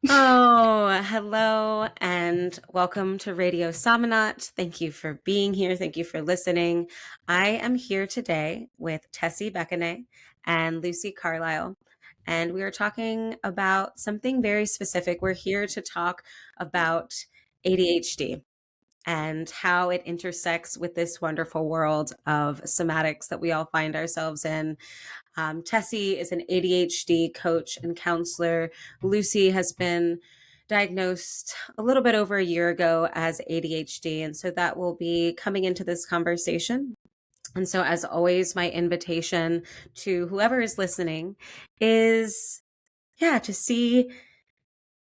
Oh, hello and welcome to Radio Somanat. Thank you for being here. Thank you for listening. I am here today with Tessy Beckené and Lucy Carliell, and we are talking about something very specific. We're here to talk about ADHD and how it intersects with this wonderful world of somatics that we all find ourselves in. Tessy is an ADHD coach and counselor. Lucy has been diagnosed a little bit over a year ago as ADHD. And so that will be coming into this conversation. And so, as always, my invitation to whoever is listening is, to see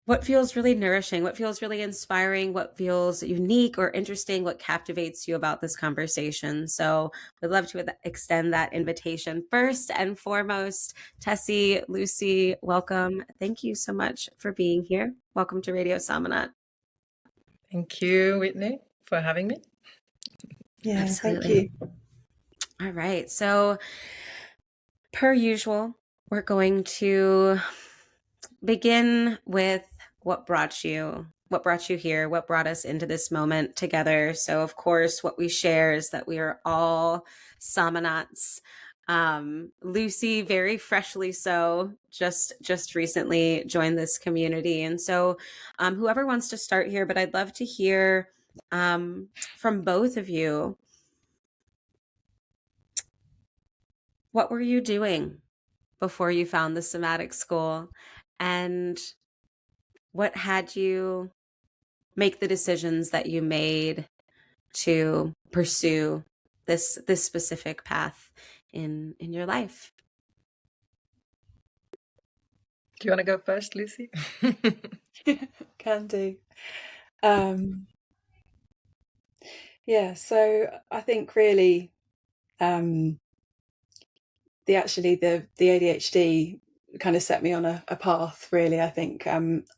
what feels really nourishing, what feels really inspiring, what feels unique or interesting, what captivates you about this conversation. So we'd love to extend that invitation. First and foremost, Tessy, Lucy, welcome. Thank you so much for being here. Welcome to Radio Samanat. Thank you, Whitney, for having me. Yeah, absolutely. Thank you. All right. So per usual, we're going to begin with what brought you here, what brought us into this moment together. So of course, what we share is that we are all Samanats. Lucy, very freshly so, just recently joined this community. And so whoever wants to start here, but I'd love to hear from both of you. What were you doing before you found the somatic school? And what had you make the decisions that you made to pursue this specific path in your life? Do you want to go first, Lucy? Can do. Yeah, so I think really the ADHD kind of set me on a path, really. I think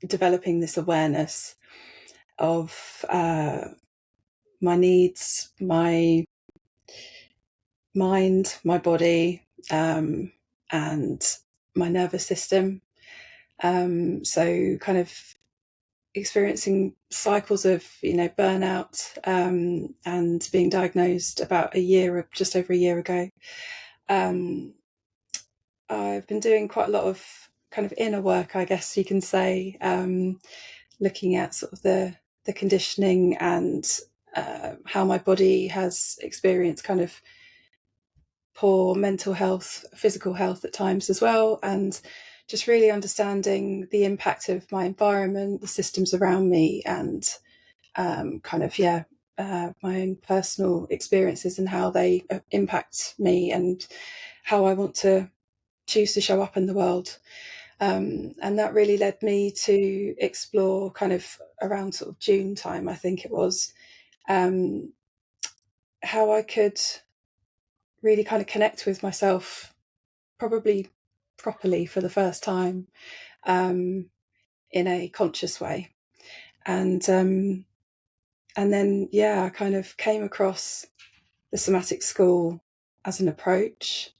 developing this awareness of my needs, my mind, my body, and my nervous system. So kind of experiencing cycles of, burnout, and being diagnosed about just over a year ago. I've been doing quite a lot of kind of inner work, I guess you can say, looking at sort of the conditioning and how my body has experienced kind of poor mental health, physical health at times as well, and just really understanding the impact of my environment, the systems around me, and my own personal experiences and how they impact me and how I want to choose to show up in the world. And that really led me to explore kind of around sort of June time, I think it was, how I could really kind of connect with myself, probably properly for the first time, in a conscious way. And then, I kind of came across the somatic school as an approach,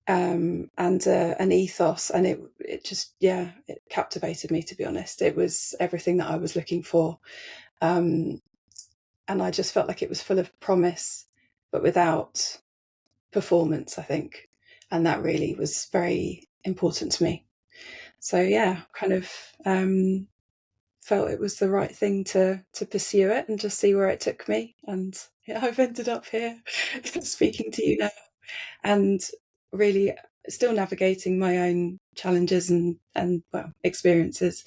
and an ethos, and it just, it captivated me, to be honest. It was everything that I was looking for. And I just felt like it was full of promise, but without performance, I think. And that really was very important to me. So kind of felt it was the right thing to pursue it and just see where it took me. And I've ended up here speaking to you now, and really still navigating my own challenges and experiences.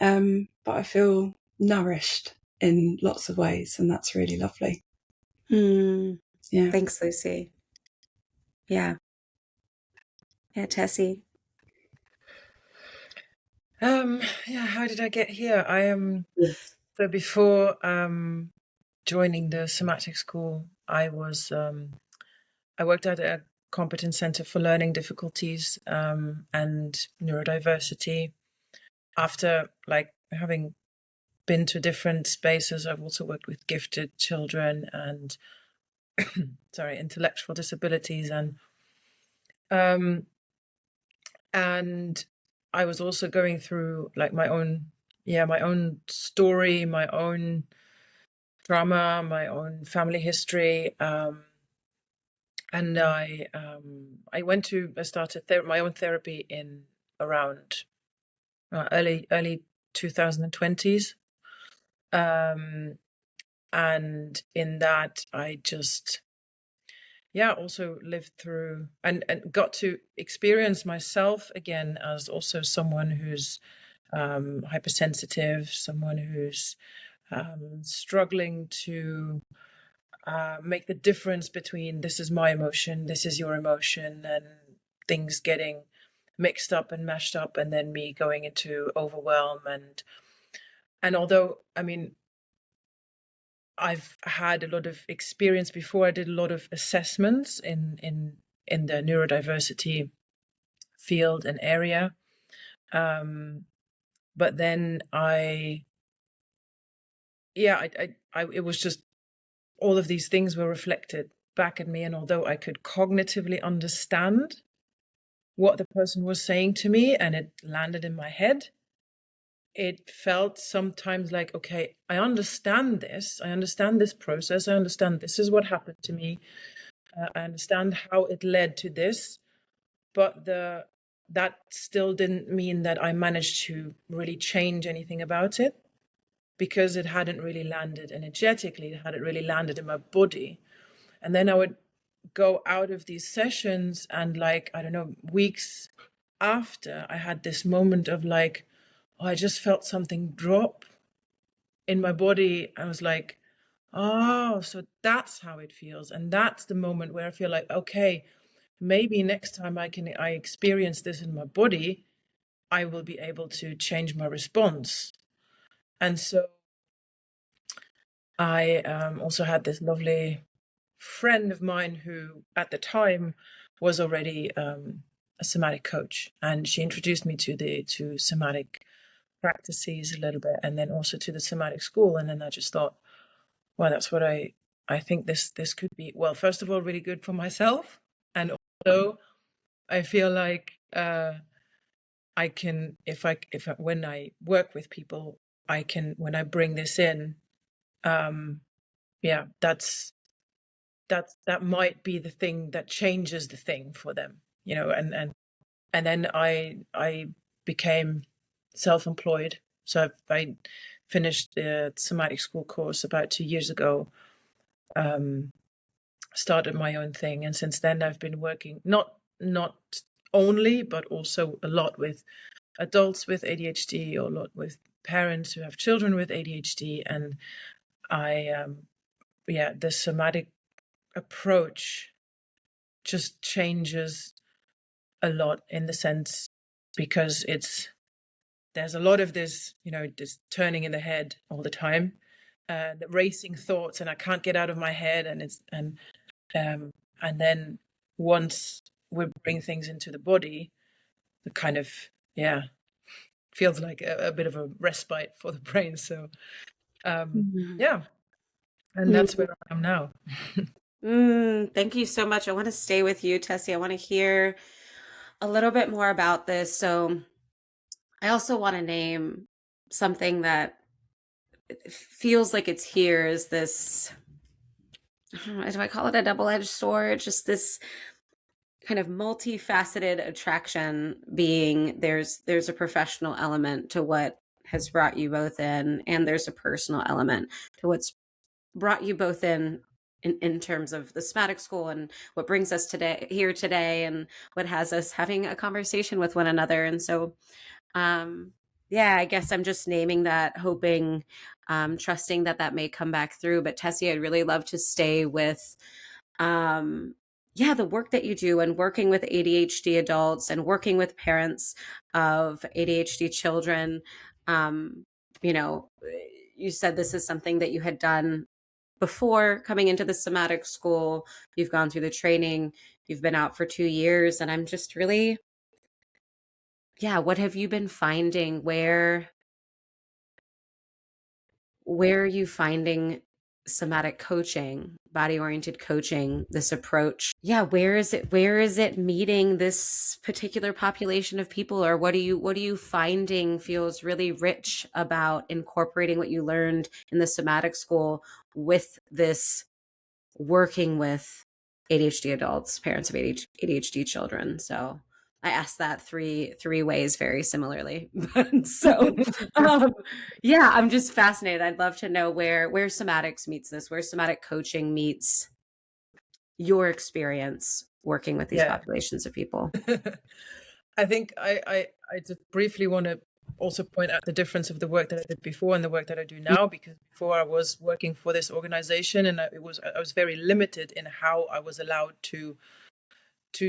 But I feel nourished in lots of ways, and that's really lovely. Yeah. Thanks, Lucy. Yeah, Tessy. How did I get here? So before joining the somatic school, I worked at a competence center for learning difficulties and neurodiversity. After having been to different spaces, I've also worked with gifted children and intellectual disabilities, and I was also going through like my own story, my own trauma, my own family history. And I started my own therapy in around early 2020s. And in that, I just, also lived through and got to experience myself again as also someone who's hypersensitive, someone who's struggling to make the difference between this is my emotion, this is your emotion, and things getting mixed up and mashed up, and then me going into overwhelm. And although, I mean, I've had a lot of experience before, I did a lot of assessments in the neurodiversity field and area. But then it was just all of these things were reflected back at me. And although I could cognitively understand what the person was saying to me and it landed in my head, it felt sometimes like, okay, I understand this process, I understand this is what happened to me, I understand how it led to this, but that still didn't mean that I managed to really change anything about it, because it hadn't really landed energetically, it hadn't really landed in my body. And then I would go out of these sessions and, like, I don't know, weeks after, I had this moment of like, oh, I just felt something drop in my body. I was like, oh, so that's how it feels. And that's the moment where I feel like, okay, maybe next time I experience this in my body, I will be able to change my response. And so I also had this lovely friend of mine who at the time was already a somatic coach, and she introduced me to somatic practices a little bit, and then also to the somatic school. And then I just thought, well, that's what I think this could be, well, first of all, really good for myself, and also I feel like I can, when I work with people, I can, when I bring this in, that might be the thing that changes the thing for them, and then I became self-employed. So I finished the somatic school course about 2 years ago, started my own thing, and since then I've been working not only, but also a lot with adults with ADHD, or a lot with parents who have children with ADHD. And the somatic approach just changes a lot, in the sense, because there's a lot of this, this turning in the head all the time, the racing thoughts, and I can't get out of my head, and then once we bring things into the body, it kind of feels like a bit of a respite for the brain. So and that's where I am now. Thank you so much. I want to stay with you, Tessy. I want to hear a little bit more about this. So I also want to name something that feels like it's here, is this, do I call it a double-edged sword? Just this kind of multifaceted attraction, being there's a professional element to what has brought you both in, and there's a personal element to what's brought you both in terms of the somatic school, and what brings us here today, and what has us having a conversation with one another. And so I guess I'm just naming that, hoping, trusting that may come back through. But Tessy, I'd really love to stay with the work that you do, and working with ADHD adults, and working with parents of ADHD children. You said this is something that you had done before coming into the somatic school. You've gone through the training, you've been out for 2 years, and I'm just really, what have you been finding? Where are you finding somatic coaching, body oriented coaching, this approach. Yeah, where is it meeting this particular population of people, or what are you finding feels really rich about incorporating what you learned in the somatic school with this working with ADHD adults, parents of ADHD children? So I asked that three ways very similarly. So yeah, I'm just fascinated. I'd love to know where somatics meets this, where somatic coaching meets your experience working with these Yeah. populations of people. I think I just briefly want to also point out the difference of the work that I did before and the work that I do now, because before I was working for this organization and I was very limited in how I was allowed to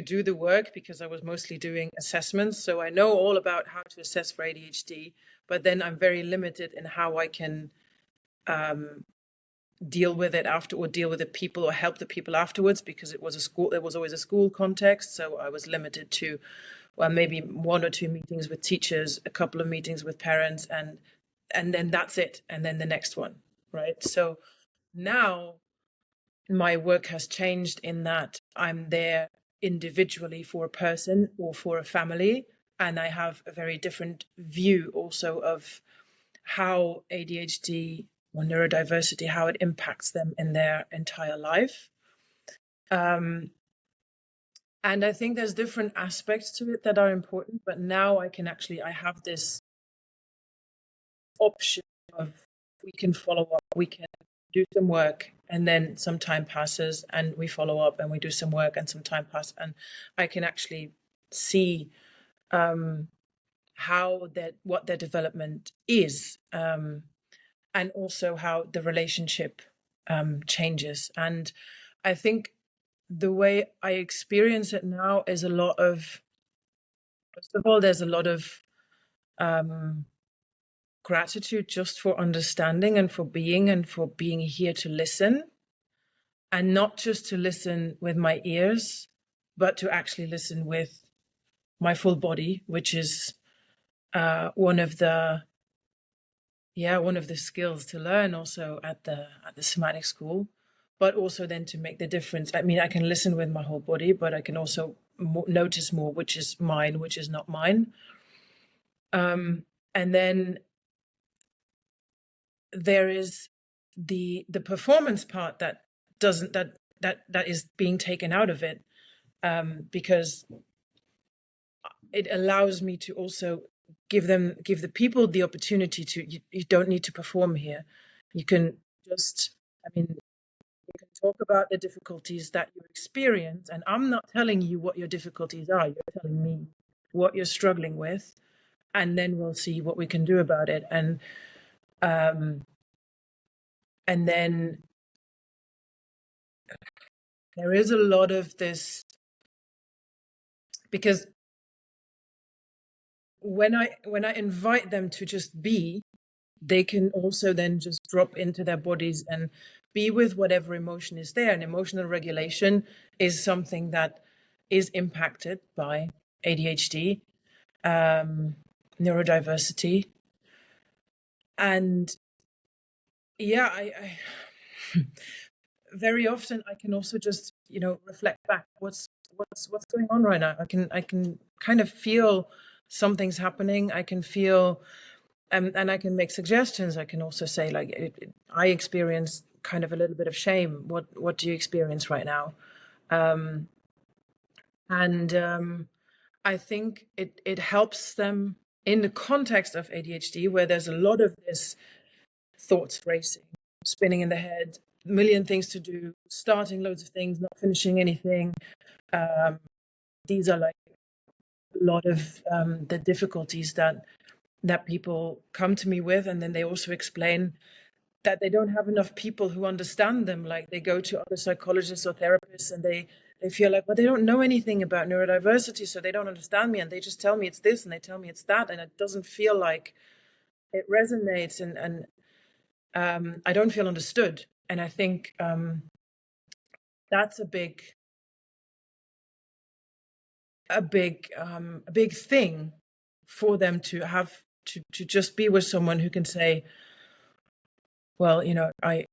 do the work, because I was mostly doing assessments. So I know all about how to assess for ADHD, but then I'm very limited in how I can deal with it after, or deal with the people, or help the people afterwards, because it was always a school context. So I was limited to, well, maybe 1 or 2 meetings with teachers, a couple of meetings with parents, and then that's it. And then the next one, right? So now my work has changed in that I'm there individually for a person or for a family, and I have a very different view also of how ADHD or neurodiversity, how it impacts them in their entire life. And I think there's different aspects to it that are important, but now I have this option of, we can follow up, we can do some work, and then some time passes and we follow up and we do some work and some time passes, and I can actually see what their development is, and also how the relationship changes. And I think the way I experience it now is first of all, there's a lot of gratitude just for understanding and for being here to listen, and not just to listen with my ears, but to actually listen with my full body, which is one of the skills to learn also at the somatic school, but also then to make the difference. I mean, I can listen with my whole body, but I can also notice more, which is mine, which is not mine. And then there is the performance part that is being taken out of it, because it allows me to also give the people the opportunity to, you don't need to perform here. You can just, I mean, you can talk about the difficulties that you experience, and I'm not telling you what your difficulties are, you're telling me what you're struggling with, and then we'll see what we can do about it. And then there is a lot of this, because when I invite them to just be, they can also then just drop into their bodies and be with whatever emotion is there. And emotional regulation is something that is impacted by ADHD, neurodiversity. And yeah, I very often I can also just, reflect back, what's going on right now. I can kind of feel something's happening. I can feel, and I can make suggestions. I can also say, like, I experience kind of a little bit of shame. What do you experience right now? I think it helps them in the context of ADHD, where there's a lot of this thoughts racing, spinning in the head, a million things to do, starting loads of things, not finishing anything. These are like a lot of the difficulties that people come to me with. And then they also explain that they don't have enough people who understand them. Like, they go to other psychologists or therapists, and they feel like, well, they don't know anything about neurodiversity, so they don't understand me, and they just tell me it's this and they tell me it's that, and it doesn't feel like it resonates, and I don't feel understood. And I think that's a big thing for them to have, to just be with someone who can say, well, I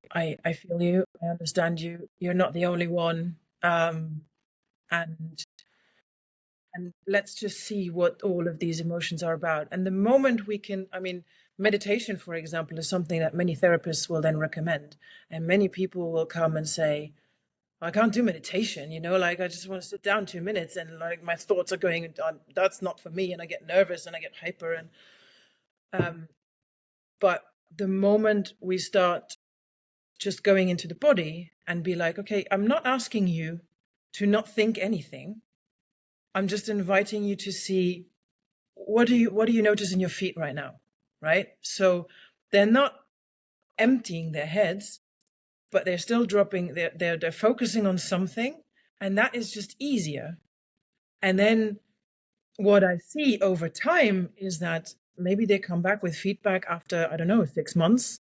feel you, I understand you, you're not the only one, and let's just see what all of these emotions are about. And the moment we can, I mean, meditation, for example, is something that many therapists will then recommend, and many people will come and say, I can't do meditation, like I just want to sit down 2 minutes and like my thoughts are going, that's not for me, and I get nervous and I get hyper. And but the moment we start just going into the body and be like, okay, I'm not asking you to not think anything. I'm just inviting you to see, what do you notice in your feet right now, right? So they're not emptying their heads, but they're still dropping. They're focusing on something, and that is just easier. And then what I see over time is that maybe they come back with feedback after, I don't know, 6 months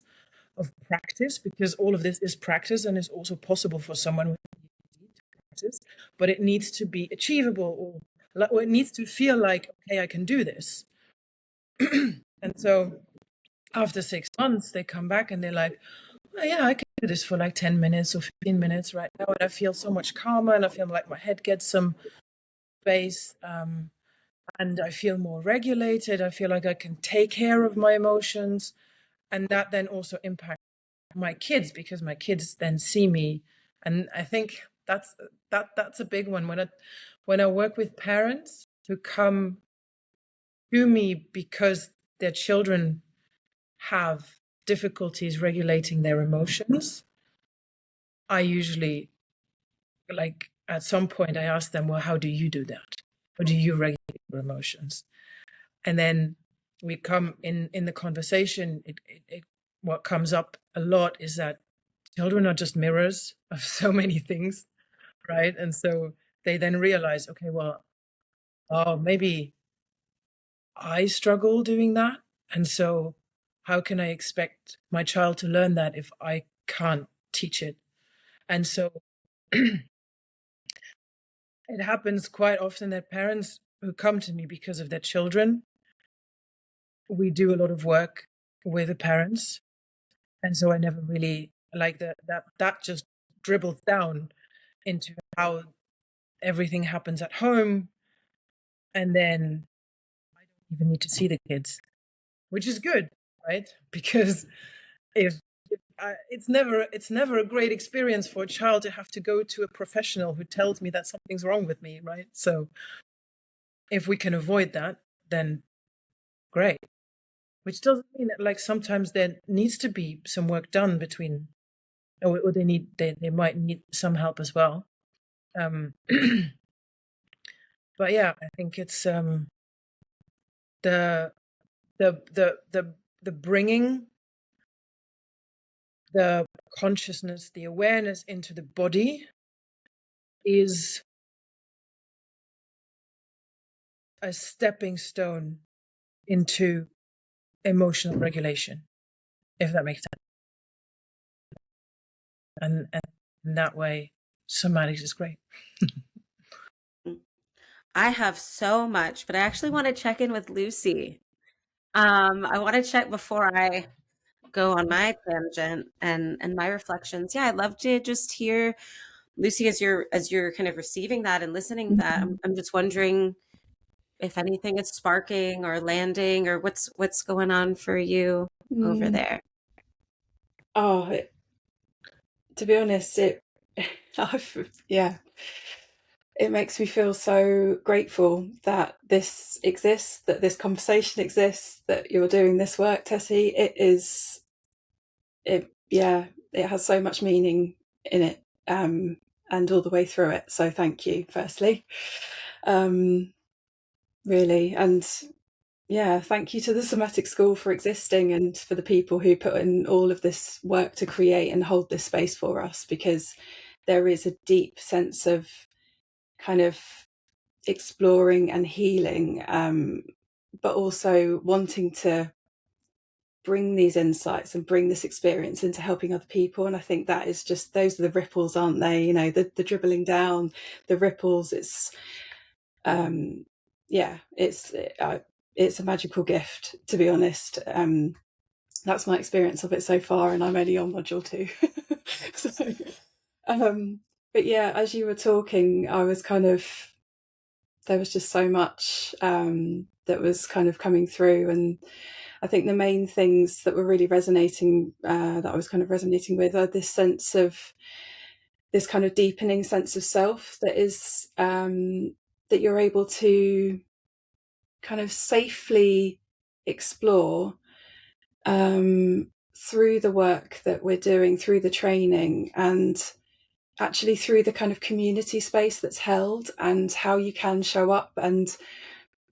of practice, because all of this is practice and is also possible for someone with ADHD to practice, but it needs to be achievable, or it needs to feel like, okay, I can do this. And so after 6 months, they come back and they're like, oh, yeah, I can do this for like 10 minutes or 15 minutes right now. And I feel so much calmer, and I feel like my head gets some space. And I feel more regulated. I feel like I can take care of my emotions. And that then also impacts my kids, because my kids then see me. And I think that's a big one. When I work with parents who come to me because their children have difficulties regulating their emotions, I usually, like, at some point I ask them, well, how do you do that? How do you regulate your emotions? And then we come in the conversation, what comes up a lot is that children are just mirrors of so many things, right? And so they then realize, okay, well, oh, maybe I struggle doing that. And so how can I expect my child to learn that if I can't teach it? And so it happens quite often that parents who come to me because of their children, we do a lot of work with the parents. And so I never really like that just dribbles down into how everything happens at home. And then I don't even need to see the kids, which is good, right? Because if it's never a great experience for a child to have to go to a professional who tells me that something's wrong with me, right? So if we can avoid that, then great. Which doesn't mean that, like, sometimes there needs to be some work done between, or they might need some help as well. But yeah, I think it's the bringing the consciousness, the awareness into the body is a stepping stone into emotional regulation, if that makes sense. And in that way, somatics is great. I have so much, but I actually want to check in with Lucy. I want to check before I go on my tangent and my reflections. Yeah, I'd love to just hear Lucy as you're kind of receiving that and listening to that. I'm just wondering if anything is sparking or landing, or what's going on for you over there. Oh, to be honest, it makes me feel so grateful that this exists, that this conversation exists, that you're doing this work, Tessy. It has so much meaning in it, and all the way through it. So thank you, firstly. Really, and yeah, thank you to the Somatic School for existing, and for the people who put in all of this work to create and hold this space for us, because there is a deep sense of kind of exploring and healing, but also wanting to bring these insights and bring this experience into helping other people. And I think that is just, those are the ripples, aren't they? The dribbling down, the ripples. It's it's a magical gift, to be honest. that's my experience of it so far, and I'm only on module 2. So, but yeah, as you were talking, I was kind of, there was just so much that was kind of coming through, and I think the main things that were really resonating, that I was kind of resonating with, are this sense of, this kind of deepening sense of self that is, that you're able to kind of safely explore through the work that we're doing, through the training, and actually through the kind of community space that's held, and how you can show up. And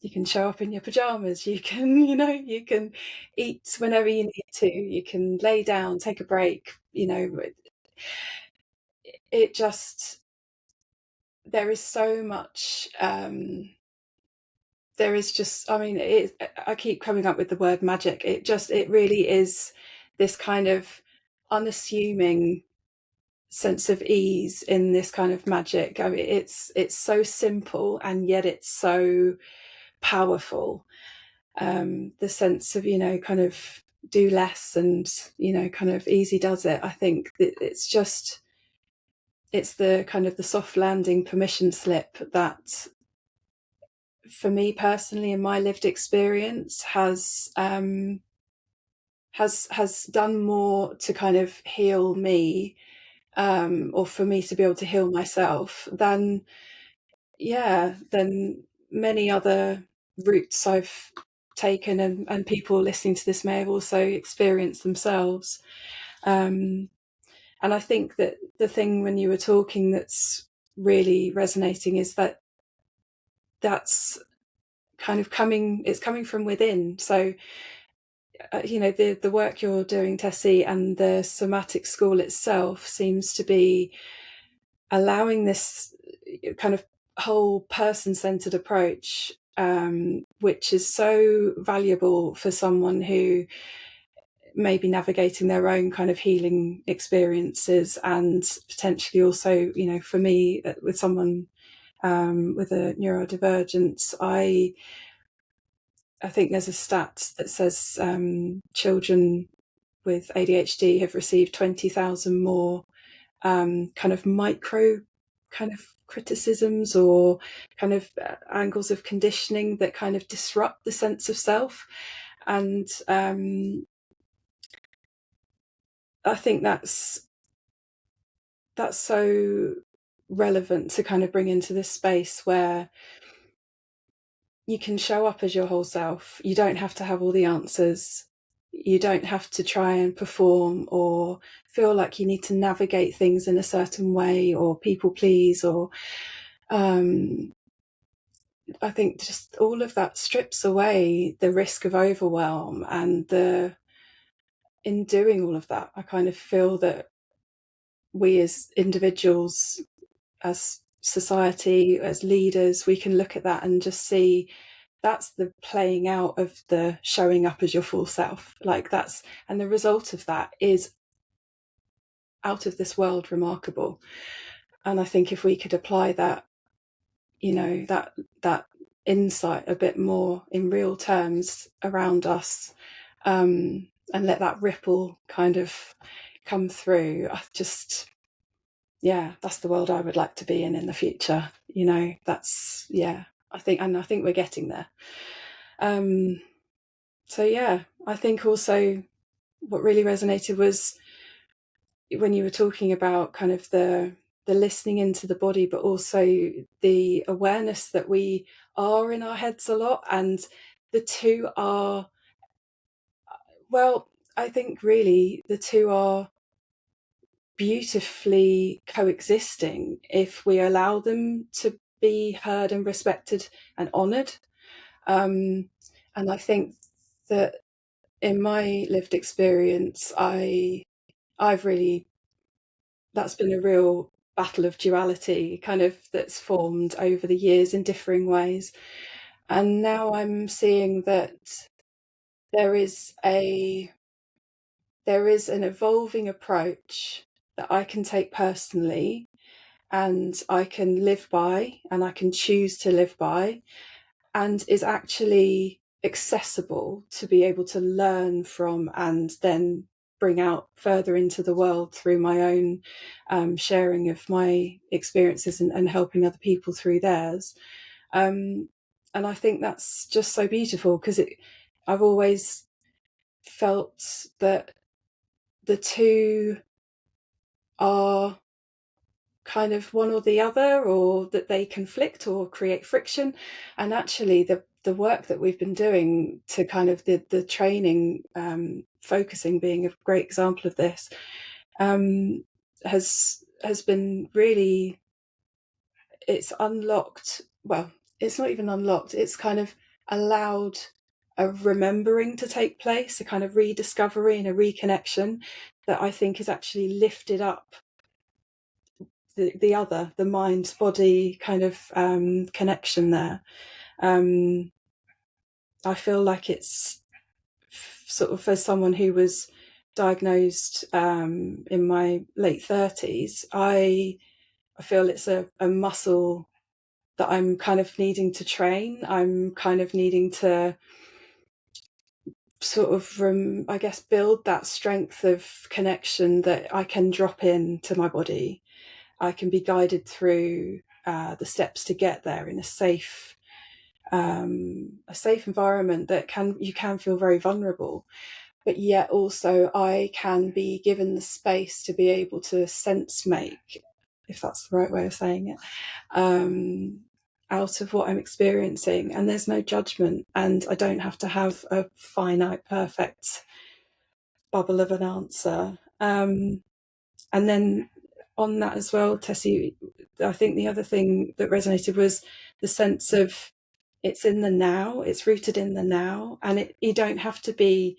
you can show up in your pajamas, you can, you can eat whenever you need to, you can lay down, take a break, it just, there is so much, there is just, I mean, I keep coming up with the word magic. It really is this kind of unassuming sense of ease in this kind of magic. I mean, it's so simple, and yet it's so powerful. The sense of, kind of do less, and, kind of easy does it. I think it's just, it's the kind of the soft landing permission slip that, for me personally, in my lived experience, has done more to kind of heal me, or for me to be able to heal myself, than many other routes I've taken, and people listening to this may have also experienced themselves. And I think that the thing, when you were talking, that's really resonating is that that's kind of it's coming from within. So, the work you're doing, Tessy, and the somatic school itself seems to be allowing this kind of whole person-centered approach, which is so valuable for someone who may be navigating their own kind of healing experiences, and potentially also, for me, with someone with a neurodivergence, I think there's a stat that says children with ADHD have received 20,000 more kind of micro kind of criticisms, or kind of angles of conditioning that kind of disrupt the sense of self. And I think that's so relevant to kind of bring into this space where you can show up as your whole self. You don't have to have all the answers. You don't have to try and perform or feel like you need to navigate things in a certain way, or people please, or I think just all of that strips away the risk of overwhelm. And in doing all of that, I kind of feel that we as individuals, as society, as leaders, we can look at that and just see that's the playing out of the showing up as your full self. Like, and the result of that is out of this world remarkable. And I think if we could apply that, that insight a bit more in real terms around us, and let that ripple kind of come through, that's the world I would like to be in the future. That's, I think we're getting there. So I think also what really resonated was when you were talking about kind of the listening into the body, but also the awareness that we are in our heads a lot, and the two are, well, I think really the two are beautifully coexisting if we allow them to be heard and respected and honoured. And I think that in my lived experience, I've really, that's been a real battle of duality kind of that's formed over the years in differing ways. And now I'm seeing that there is an evolving approach that I can take personally, and I can live by, and I can choose to live by, and is actually accessible to be able to learn from and then bring out further into the world through my own sharing of my experiences and helping other people through theirs. And I think that's just so beautiful, because I've always felt that the two are kind of one or the other, or that they conflict or create friction. And actually the work that we've been doing to kind of the training, focusing being a great example of this, has been really, it's unlocked, well, it's not even unlocked, it's kind of allowed a remembering to take place, a kind of rediscovery and a reconnection that I think has actually lifted up the mind body kind of connection there. I feel like it's sort of, as someone who was diagnosed in my late 30s, I feel it's a muscle that I'm kind of needing to train. I'm kind of needing to sort of, I guess, build that strength of connection that I can drop into my body. I can be guided through the steps to get there in a safe environment that you can feel very vulnerable, but yet also I can be given the space to be able to sense make, if that's the right way of saying it, out of what I'm experiencing, and there's no judgment, and I don't have to have a finite, perfect bubble of an answer. And then on that as well, Tessy, I think the other thing that resonated was the sense of it's in the now, it's rooted in the now, and you don't have to be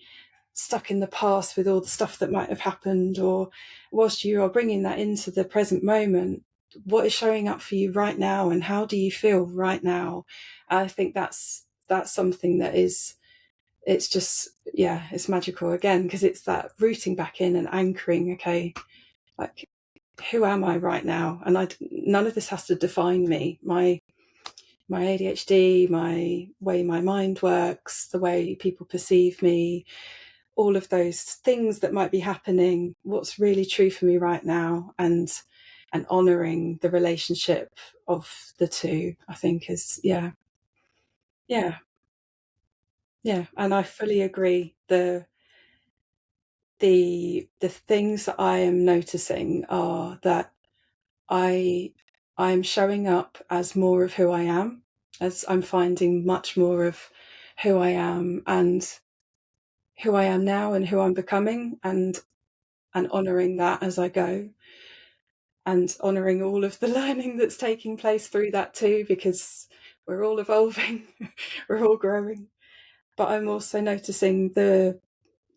stuck in the past with all the stuff that might have happened, or whilst you are bringing that into the present moment, what is showing up for you right now and how do you feel right now? I think that's something that is, it's just, yeah, it's magical again, because it's that rooting back in and anchoring, okay, like, who am I right now? And none of this has to define me. My ADHD, my way my mind works, the way people perceive me, all of those things that might be happening, what's really true for me right now, and honouring the relationship of the two, I think is, yeah. And I fully agree. The things that I am noticing are that I'm showing up as more of who I am, as I'm finding much more of who I am and who I am now and who I'm becoming, and honouring that as I go, and honouring all of the learning that's taking place through that too, because we're all evolving, we're all growing. But I'm also noticing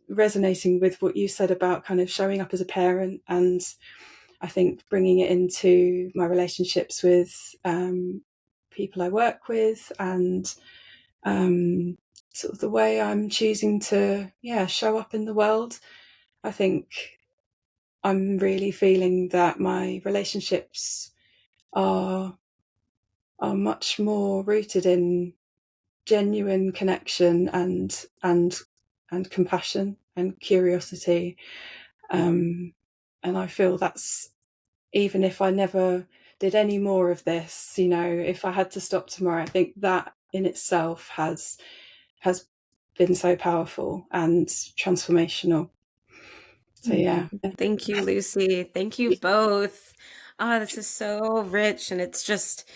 resonating with what you said about kind of showing up as a parent, and I think bringing it into my relationships with people I work with, and sort of the way I'm choosing to, show up in the world. I think I'm really feeling that my relationships are much more rooted in genuine connection and compassion and curiosity. And I feel that's, even if I never did any more of this, if I had to stop tomorrow, I think that in itself has been so powerful and transformational. So yeah. Thank you, Lucy. Thank you both. This is so rich, and it's just,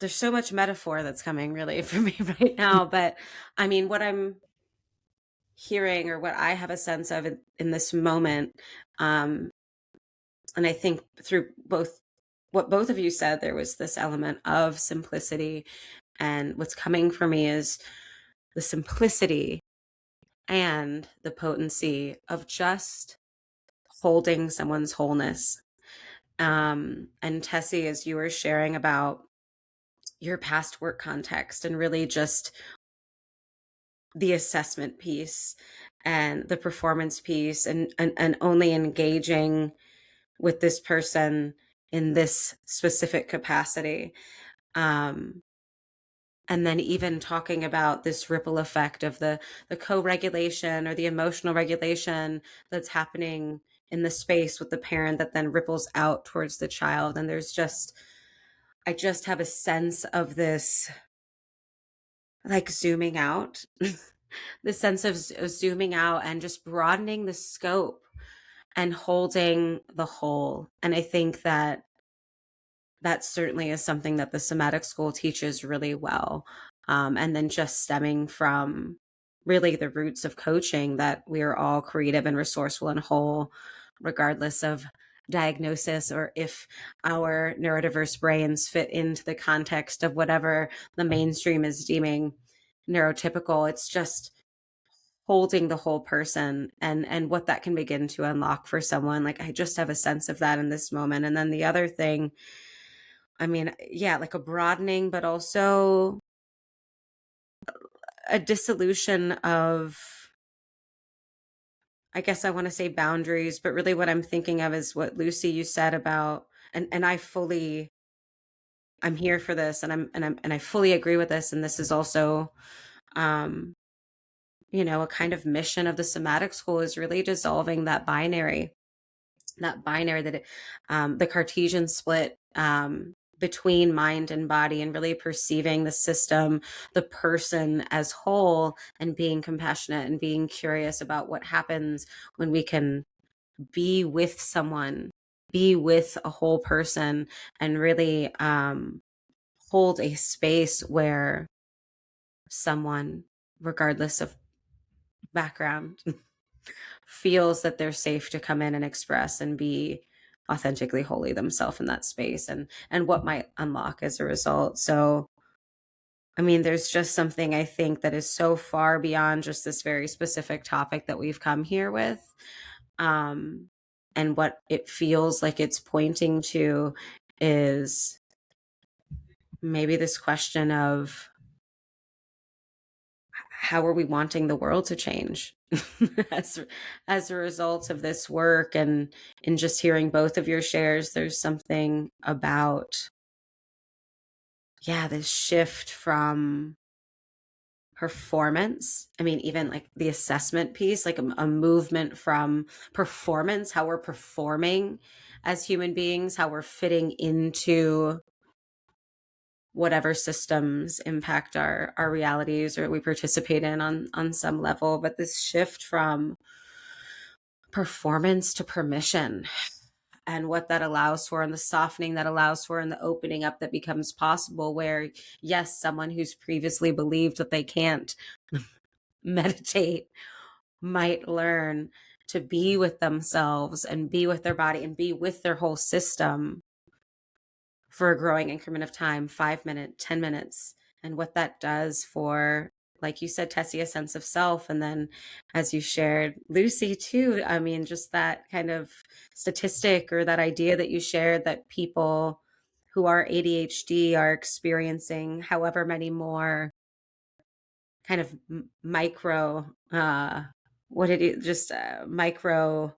there's so much metaphor that's coming really for me right now. But I mean, what I'm hearing, or what I have a sense of in this moment, and I think through what both of you said, there was this element of simplicity, and what's coming for me is the simplicity and the potency of just holding someone's wholeness. And Tessy, as you were sharing about your past work context and really just the assessment piece and the performance piece, and only engaging with this person in this specific capacity, And then even talking about this ripple effect of the co-regulation or the emotional regulation that's happening in the space with the parent that then ripples out towards the child. And I just have a sense of this, like, zooming out, the sense of zooming out and just broadening the scope and holding the whole. And I think that certainly is something that the somatic school teaches really well. And then just stemming from really the roots of coaching, that we are all creative and resourceful and whole, regardless of diagnosis, or if our neurodiverse brains fit into the context of whatever the mainstream is deeming neurotypical. It's just holding the whole person and what that can begin to unlock for someone. Like, I just have a sense of that in this moment. And then the other thing, I mean, yeah, like a broadening, but also a dissolution of, I guess I want to say boundaries, but really what I'm thinking of is what Lucy, you said about, and I'm here for this, and I fully agree with this. And this is also, um, a kind of mission of the somatic school, is really dissolving that binary, that the Cartesian split, between mind and body, and really perceiving the system, the person as whole, and being compassionate and being curious about what happens when we can be with someone, be with a whole person, and really hold a space where someone, regardless of background, feels that they're safe to come in and express and be authentically wholly themselves in that space, and what might unlock as a result. So, I mean, there's just something, I think, that is so far beyond just this very specific topic that we've come here with. And what it feels like it's pointing to is maybe this question of, how are we wanting the world to change as a result of this work? And in just hearing both of your shares, there's something about, this shift from performance. I mean, even like the assessment piece, like a movement from performance, how we're performing as human beings, how we're fitting into whatever systems impact our realities or we participate in on some level. But this shift from performance to permission, and what that allows for, and the softening that allows for, and the opening up that becomes possible, where yes, someone who's previously believed that they can't meditate might learn to be with themselves and be with their body and be with their whole system for a growing increment of time, 5 minutes, 10 minutes, and what that does for, like you said, Tessy, a sense of self. And then, as you shared, Lucy, too, I mean, just that kind of statistic, or that idea that you shared, that people who are ADHD are experiencing however many more kind of micro, what did you just micro,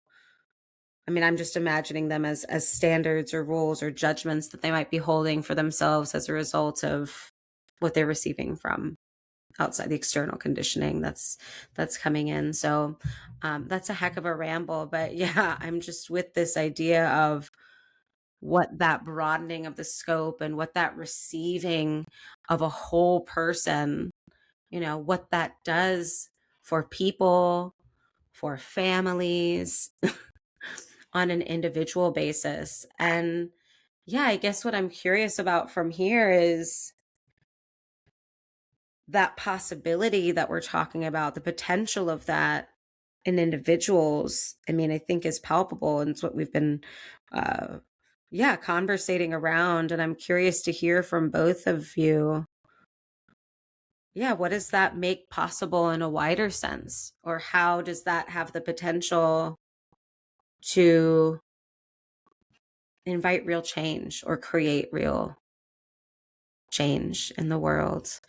I mean, I'm just imagining them as standards or rules or judgments that they might be holding for themselves as a result of what they're receiving from outside, the external conditioning that's coming in. So that's a heck of a ramble, but yeah, I'm just with this idea of what that broadening of the scope, and what that receiving of a whole person, what that does for people, for families, on an individual basis. And yeah, I guess what I'm curious about from here is that possibility that we're talking about, the potential of that in individuals. I mean, I think is palpable, and it's what we've been, conversating around. And I'm curious to hear from both of you. Yeah, what does that make possible in a wider sense? Or how does that have the potential to invite real change or create real change in the world?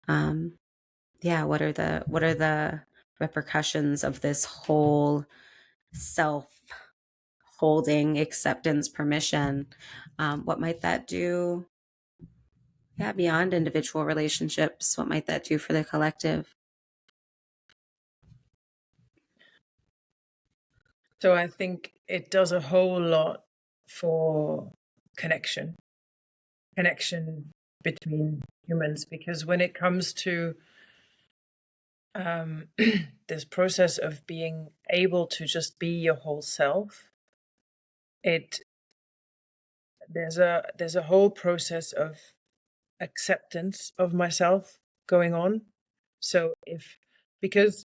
What are the repercussions of this whole self holding, acceptance, permission? What might that do? Yeah, beyond individual relationships, what might that do for the collective? So I think it does a whole lot for connection between humans, because when it comes to this process of being able to just be your whole self, there's a whole process of acceptance of myself going on. So because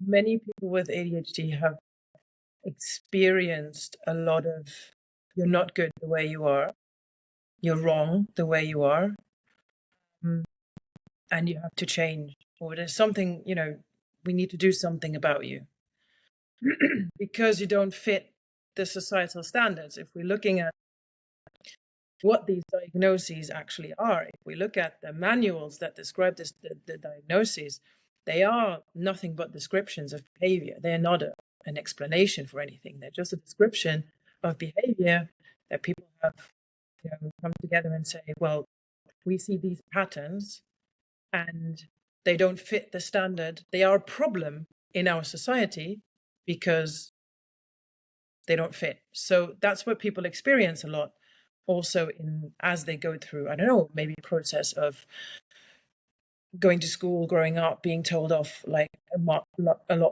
many people with ADHD have experienced a lot of, you're not good the way you are, you're wrong the way you are, and you have to change, or there's something, we need to do something about you because you don't fit the societal standards. If we're looking at what these diagnoses actually are, if we look at the manuals that describe the diagnoses, they are nothing but descriptions of behavior. They're not an explanation for anything. They're just a description of behavior that people have come together and say, well, we see these patterns and they don't fit the standard. They are a problem in our society because they don't fit. So that's what people experience a lot. Also, as they go through, I don't know, maybe a process of going to school, growing up, being told off like a lot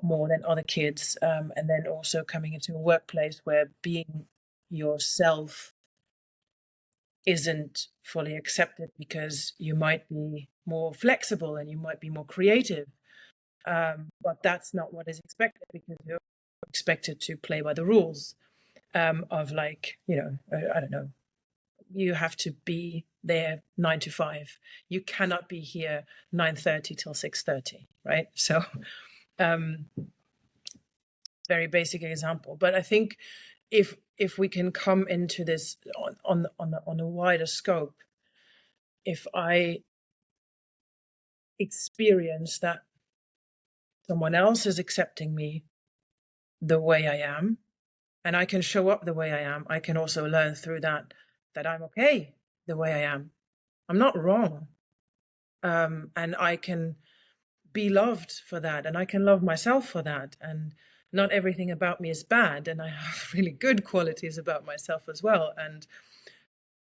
more than other kids, and then also coming into a workplace where being yourself isn't fully accepted because you might be more flexible and you might be more creative, but that's not what is expected, because you're expected to play by the rules of, like, I don't know, you have to be there 9 to 5. You cannot be here 9:30 till 6:30, right? So, very basic example. But I think if we can come into this on a wider scope, if I experience that someone else is accepting me the way I am, and I can show up the way I am, I can also learn through that I'm okay the way I am. I'm not wrong. And I can be loved for that, and I can love myself for that. And not everything about me is bad, and I have really good qualities about myself as well.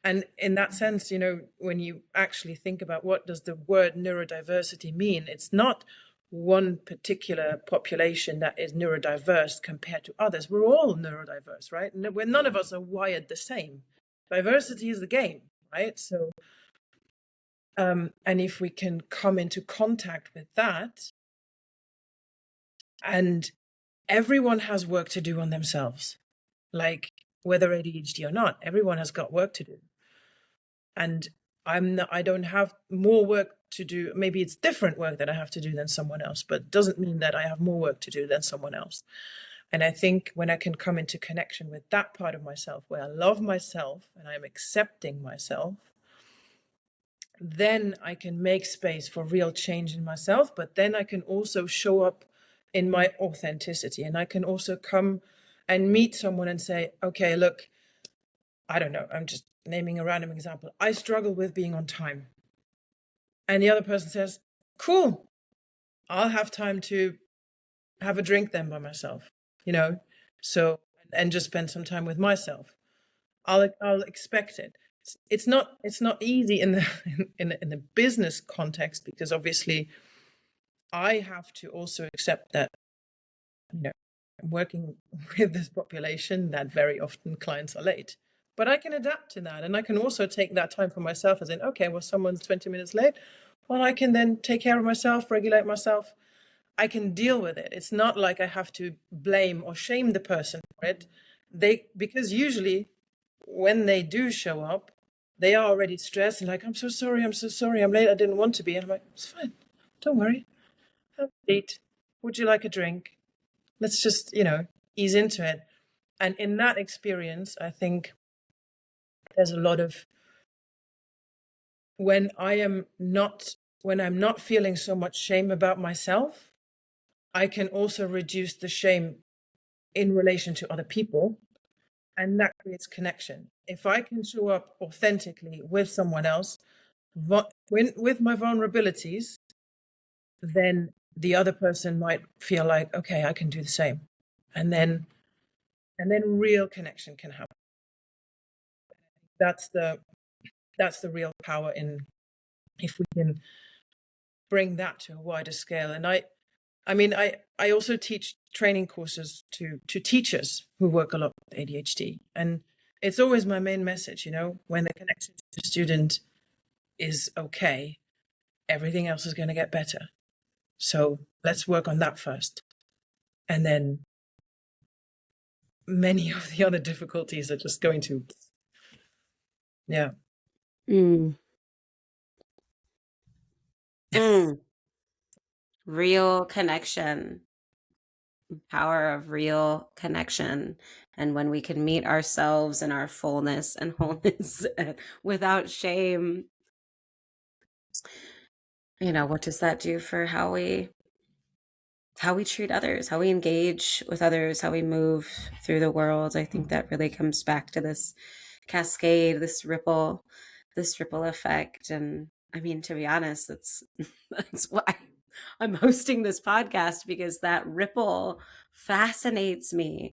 And in that sense, when you actually think about what does the word neurodiversity mean, it's not one particular population that is neurodiverse compared to others. We're all neurodiverse, right? None of us are wired the same. Diversity is the game, right? So, and if we can come into contact with that, and everyone has work to do on themselves, like whether ADHD or not, everyone has got work to do. And I don't have more work to do. Maybe it's different work that I have to do than someone else, but it doesn't mean that I have more work to do than someone else. And I think when I can come into connection with that part of myself, where I love myself and I'm accepting myself, then I can make space for real change in myself. But then I can also show up in my authenticity, and I can also come and meet someone and say, okay, look, I don't know, I'm just naming a random example. I struggle with being on time. And the other person says, cool, I'll have time to have a drink then by myself, so, and just spend some time with myself. I'll expect it. It's not easy in the in the business context, because obviously I have to also accept that, I'm working with this population that very often clients are late. But I can adapt to that, and I can also take that time for myself, as in, okay, well, someone's 20 minutes late. Well, I can then take care of myself, regulate myself. I can deal with it. It's not like I have to blame or shame the person for it. Because usually when they do show up, they are already stressed and like, I'm so sorry, I'm late, I didn't want to be. And I'm like, it's fine, don't worry, have a seat. Would you like a drink? Let's just, ease into it. And in that experience, I think there's a lot of, when I'm not feeling so much shame about myself, I can also reduce the shame in relation to other people, and that creates connection. If I can show up authentically with someone else, with my vulnerabilities, then the other person might feel like, okay, I can do the same. And then real connection can happen. That's the real power in, if we can bring that to a wider scale. And I also teach training courses to teachers who work a lot with ADHD. And it's always my main message, when the connection to the student is okay, everything else is going to get better. So let's work on that first. And then many of the other difficulties are just going to, yeah. Real connection, power of real connection. And when we can meet ourselves in our fullness and wholeness without shame, what does that do for how we treat others, how we engage with others, how we move through the world? I think that really comes back to this cascade, this ripple effect. And I mean, to be honest, that's why I'm hosting this podcast, because that ripple fascinates me.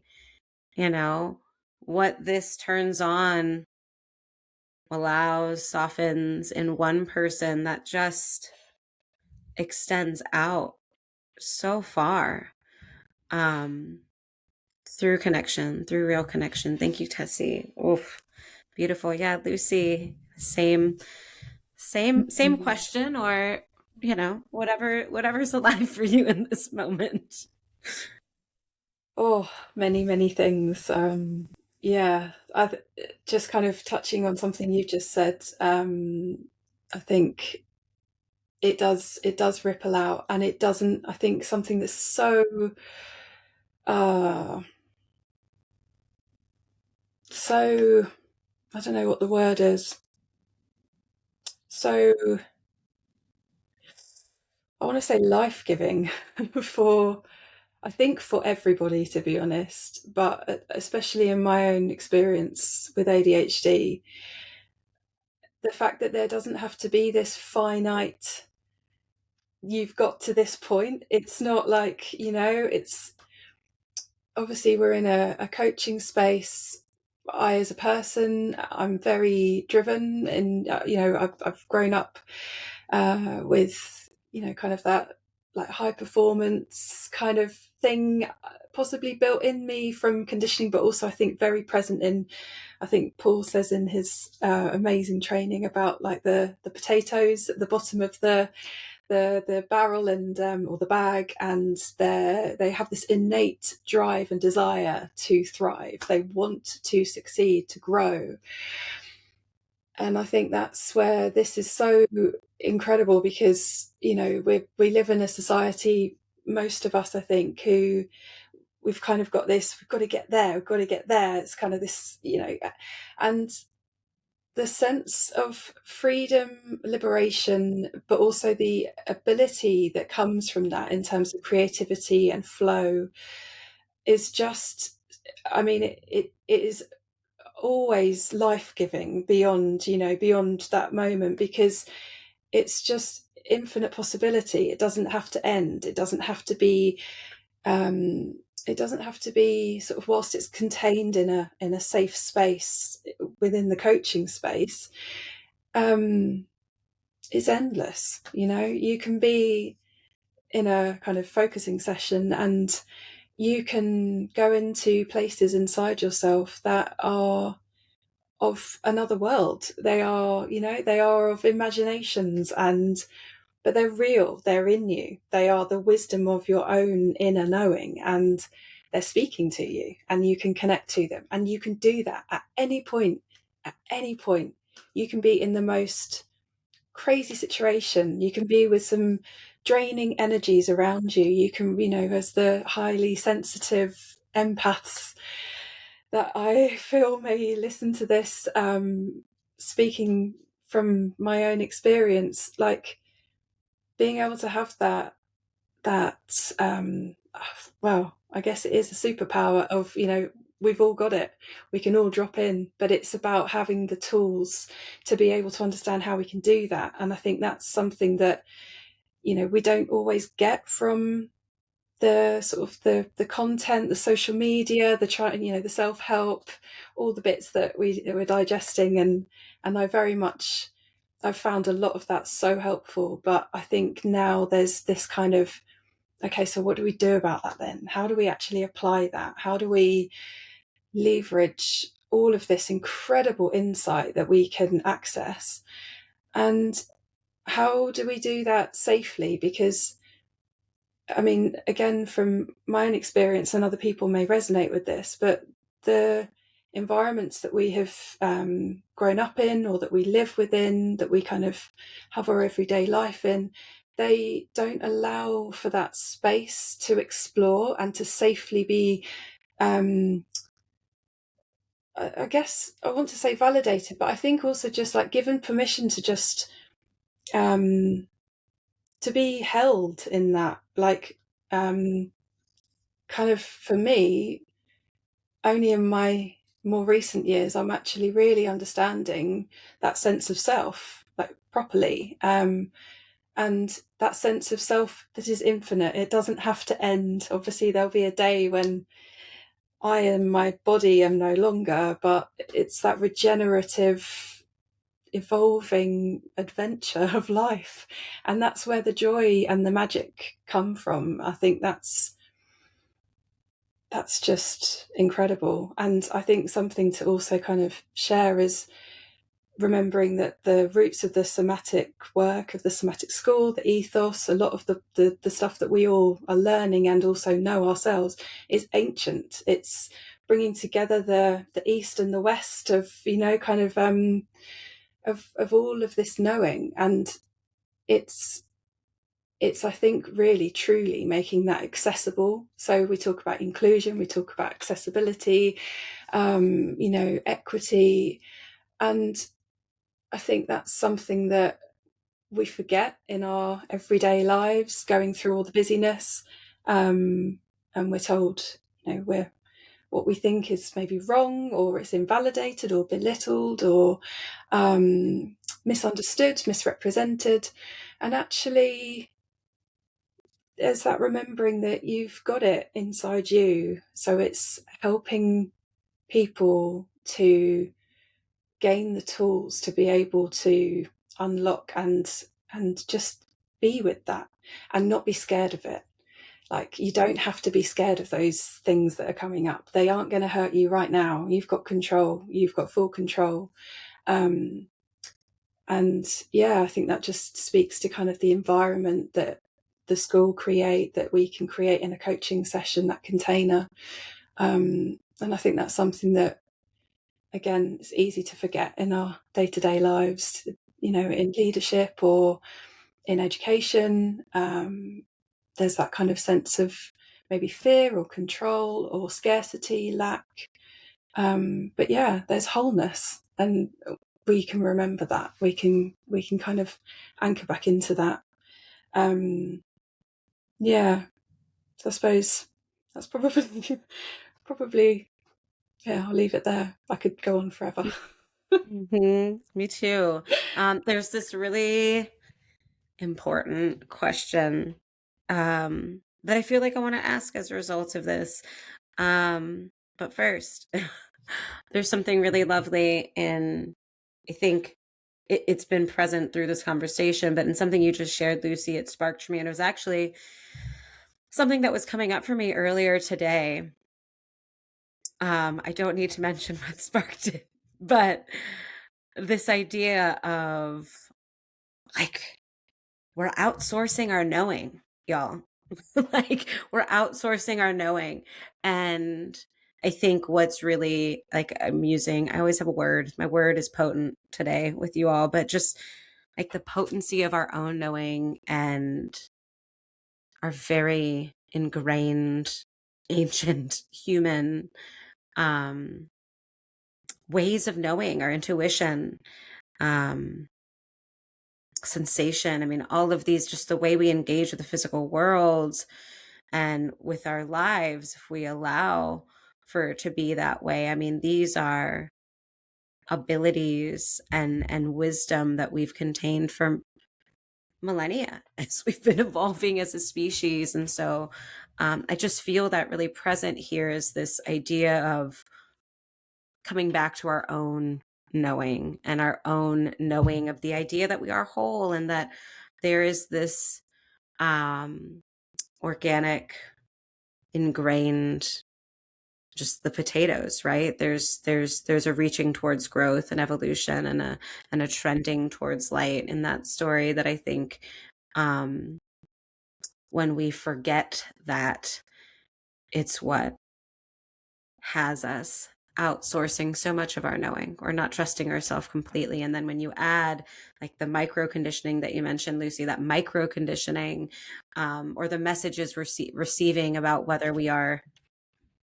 What this turns on, allows, softens in one person, that just extends out so far, through connection, through real connection. Thank you, Tessy. Oof, beautiful. Yeah, Lucy, same question, or whatever's alive for you in this moment. Oh, many things. Yeah, just kind of touching on something you just said. I think it does ripple out, and it doesn't. I think something that's so I don't know what the word is. So I want to say life-giving for, I think, for everybody, to be honest, but especially in my own experience with ADHD, the fact that there doesn't have to be this finite, you've got to this point. It's not like, it's obviously we're in a coaching space. I, as a person, I'm very driven, and I've grown up with kind of that like high performance kind of thing, possibly built in me from conditioning, but also I think very present in, I think Paul says in his amazing training about like the potatoes at the bottom of the barrel, and or the bag, and they have this innate drive and desire to thrive. They want to succeed, to grow. And I think that's where this is so incredible, because we live in a society, most of us, I think, who we've kind of got this, we've got to get there, it's kind of this, and the sense of freedom, liberation, but also the ability that comes from that in terms of creativity and flow is just, I mean, it is always life-giving beyond that moment, because it's just infinite possibility. It doesn't have to end. It doesn't have to be sort of, whilst it's contained in a safe space within the coaching space, it's endless. You can be in a kind of focusing session, and you can go into places inside yourself that are of another world. They are of imaginations, but they're real. They're in you. They are the wisdom of your own inner knowing, and they're speaking to you, and you can connect to them. And you can do that at any point. At any point, you can be in the most crazy situation. You can be with some draining energies around you. You can, as the highly sensitive empaths that I feel may listen to this, speaking from my own experience, like being able to have that well, I guess it is a superpower of, we've all got it. We can all drop in, but it's about having the tools to be able to understand how we can do that. And I think that's something that, we don't always get from the sort of the content, the social media, the self-help, all the bits that we're digesting. And I've found a lot of that so helpful. But I think now there's this kind of, okay, so what do we do about that then? How do we actually apply that? How do we leverage all of this incredible insight that we can access? And how do we do that safely? Because, I mean, again, from my own experience, and other people may resonate with this, but the environments that we have grown up in, or that we live within, that we kind of have our everyday life in, they don't allow for that space to explore and to safely be, I guess I want to say validated, but I think also just like given permission to just to be held in that, like, kind of, for me, only in my more recent years, I'm actually really understanding that sense of self, like, properly. And that sense of self that is infinite. It doesn't have to end. Obviously, there'll be a day when I and my body am no longer, but it's that regenerative, evolving adventure of life. And that's where the joy and the magic come from. I think that's just incredible. And I think something to also kind of share is remembering that the roots of the somatic work, of the somatic school, the ethos, a lot of the stuff that we all are learning and also know ourselves, is ancient. It's bringing together the East and the West of, kind of all of this knowing. And it's I think really truly making that accessible. So we talk about inclusion, we talk about accessibility, equity, and I think that's something that we forget in our everyday lives, going through all the busyness, and we're told, we're what we think is maybe wrong, or it's invalidated or belittled or misunderstood, misrepresented. And actually, there's that remembering that you've got it inside you. So it's helping people to gain the tools to be able to unlock and just be with that and not be scared of it. Like, you don't have to be scared of those things that are coming up. They aren't going to hurt you right now. You've got control. You've got full control. And yeah, I think that just speaks to kind of the environment that the school create, that we can create in a coaching session, that container. And I think that's something that, again, it's easy to forget in our day-to-day lives, in leadership or in education. There's that kind of sense of maybe fear or control or scarcity, lack. But yeah, there's wholeness, and we can remember that. We can kind of anchor back into that. Yeah, so I suppose that's probably, yeah, I'll leave it there. I could go on forever. Me too. There's this really important question that I feel like I want to ask as a result of this. But first, there's something really lovely in, I think it's been present through this conversation, but in something you just shared, Lucy, it sparked for me. And it was actually something that was coming up for me earlier today. I don't need to mention what sparked it, but this idea of, like, we're outsourcing our knowing, y'all. Like, we're outsourcing our knowing. And I think what's really, like, I always have a word. My word is potent today with you all, but just like the potency of our own knowing and our very ingrained, ancient human ways of knowing, our intuition, sensation. I mean, all of these, just the way we engage with the physical world and with our lives, if we allow for it to be that way. I mean, these are abilities and wisdom that we've contained for millennia as we've been evolving as a species. And so I just feel that really present here is this idea of coming back to our own knowing and our own knowing of the idea that we are whole and that there is this organic, ingrained, just the potatoes, right? There's a reaching towards growth and evolution and a trending towards light in that story that I think when we forget that, it's what has us outsourcing so much of our knowing or not trusting ourselves completely. And then when you add like the micro conditioning that you mentioned, Lucy, that micro conditioning or the messages we're receiving about whether we are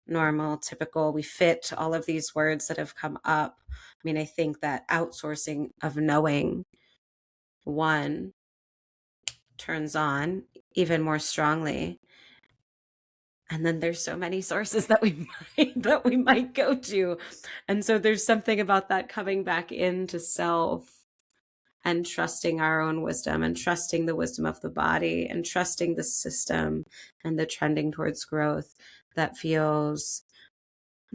normal, typical, we fit, all of these words that have come up. I mean, I think that outsourcing of knowing, one, turns on even more strongly. And then there's so many sources that we might go to. And so there's something about that coming back into self and trusting our own wisdom and trusting the wisdom of the body and trusting the system and the trending towards growth that feels,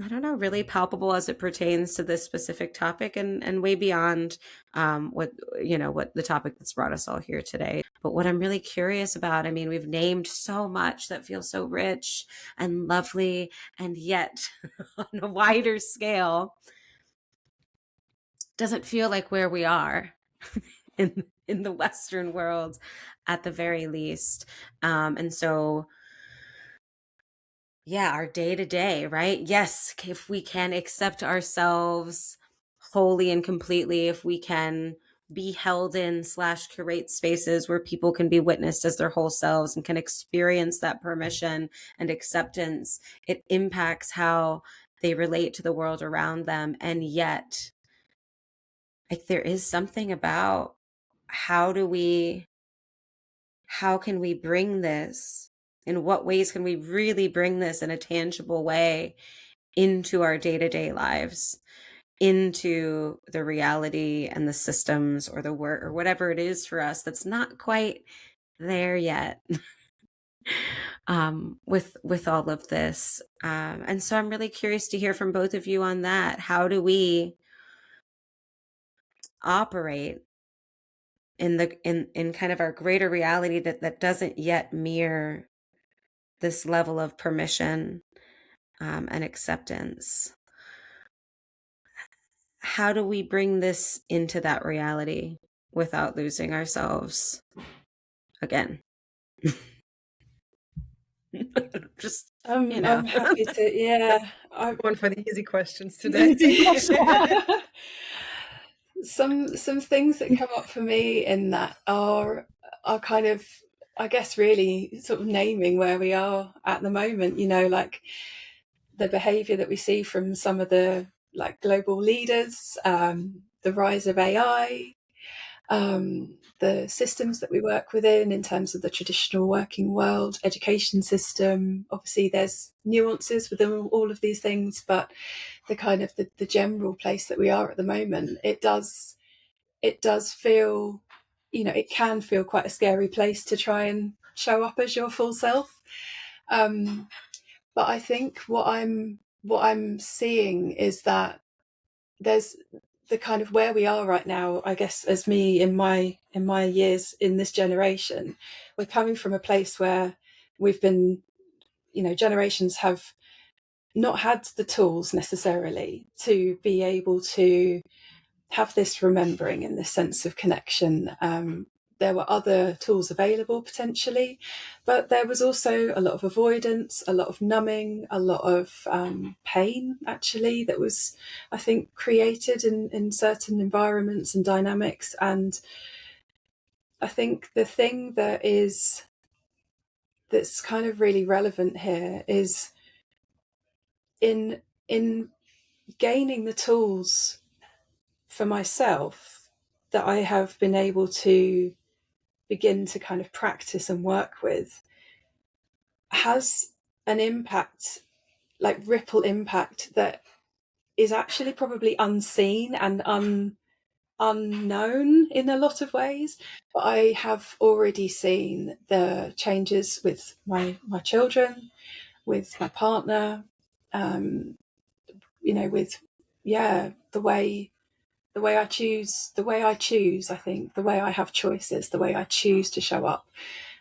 I don't know, really palpable as it pertains to this specific topic and way beyond what the topic that's brought us all here today. But what I'm really curious about, I mean, we've named so much that feels so rich and lovely, and yet on a wider scale, doesn't feel like where we are in the Western world at the very least. And so yeah, our day to day, right? Yes, if we can accept ourselves wholly and completely, if we can be held in / curate spaces where people can be witnessed as their whole selves and can experience that permission and acceptance, it impacts how they relate to the world around them. And yet, like, there is something about how can we bring this? In what ways can we really bring this in a tangible way into our day-to-day lives, into the reality and the systems or the work or whatever it is for us that's not quite there yet with all of this. And so I'm really curious to hear from both of you on that. How do we operate in kind of our greater reality that doesn't yet mirror this level of permission and acceptance? How do we bring this into that reality without losing ourselves again? Just, I'm happy to, yeah. I'm going for the easy questions today. Some things that come up for me in that are kind of, I guess, really sort of naming where we are at the moment, like the behavior that we see from some of the like global leaders, the rise of AI, the systems that we work within in terms of the traditional working world, education system. Obviously there's nuances within all of these things, but the kind of the general place that we are at the moment, it does feel, it can feel quite a scary place to try and show up as your full self. But I think what I'm seeing is that there's the kind of where we are right now, I guess, as me in my years in this generation, we're coming from a place where we've been, generations have not had the tools necessarily to be able to have this remembering and this sense of connection. There were other tools available potentially, but there was also a lot of avoidance, a lot of numbing, a lot of pain actually that was, I think, created in certain environments and dynamics. And I think the thing that's kind of really relevant here is in gaining the tools for myself that I have been able to begin to kind of practice and work with has an impact, like ripple impact that is actually probably unseen and unknown in a lot of ways. But I have already seen the changes with my children, with my partner, with the way I choose, I think, the way I have choices, the way I choose to show up.